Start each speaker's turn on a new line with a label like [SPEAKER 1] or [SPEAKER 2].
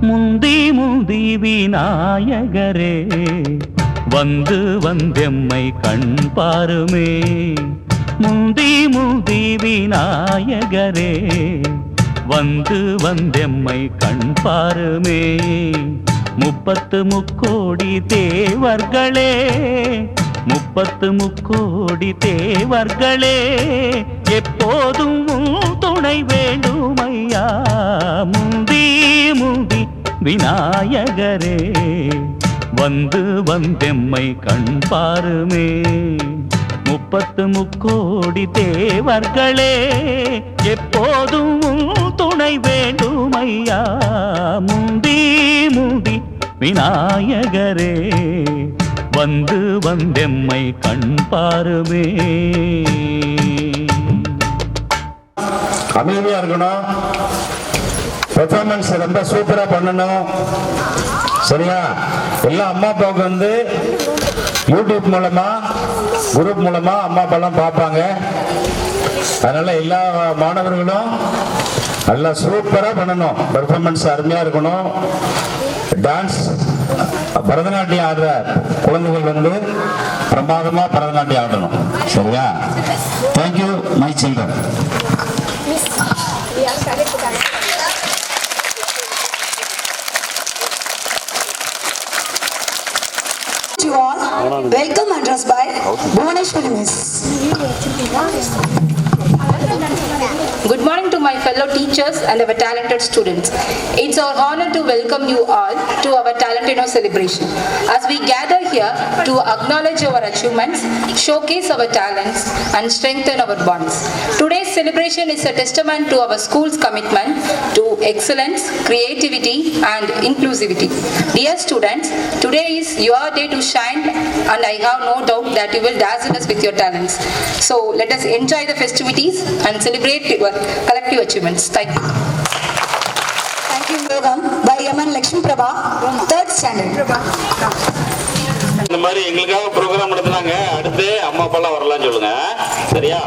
[SPEAKER 1] முந்தி முந்தி விநாயகரே வந்து வந்தெம்மை கண் பாருமே. முந்தி முந்தி விநாயகரே வந்து வந்தெம்மை கண் பாருமே. 30 முக்கோடி தேவர்களே 30 முக்கோடி தேவர்களே எப்போதும் துணை வேண்டுமையா. முந்தி முந்தி விநாயகரே வந்து வந்தெம்மை கண் பாருமே. 30 முக்கோடி தேவர்களே எப்போதும் துணை வேண்டுமையா. முந்தி முந்தி விநாயகரே வந்து வந்தெம்மை கண் பாருமே.
[SPEAKER 2] அமைதியா இருக்கணும், பெர்ஃபார்மன்ஸ் ரொம்ப சூப்பரா பண்ணணும். சரியா? எல்லா அம்மா அப்பாவுக்கு வந்து யூடியூப் மூலமா குரூப் மூலமா அம்மா அப்பாலாம் பார்ப்பாங்க. அதனால எல்லா மாணவர்களும் நல்லா சூப்பரா பண்ணணும். பெர்ஃபார்மன்ஸ் அருமையா இருக்கணும். டான்ஸ் பரதநாட்டியம் ஆடுற குழந்தைகள் வந்து பிரமாதமா பரதநாட்டியம் ஆடணும். சரியா? Thank you my children.
[SPEAKER 3] You all, welcome address by Bhuvaneshwari Miss.
[SPEAKER 4] Good morning to my fellow teachers and our talented students. It's our honor to welcome you all to our Talent Inno celebration. As we gather here to acknowledge our achievements, showcase our talents and strengthen our bonds. Today's celebration is a testament to our school's commitment to excellence, creativity and inclusivity. Dear students, today is your day to shine and I have no doubt that you will dazzle us with your talents. So let us enjoy the festivities and celebrate your collective achievements. Thank you.
[SPEAKER 3] Thank you, Yogam by M.N. Lakshmi Prabha, 3rd standard.
[SPEAKER 2] இந்த மாதிரி எங்களுக்காக program நடத்துனாங்க. அடுத்து அம்மா அப்பாலாம் வரலாம்னு சொல்லுங்க. சரியா?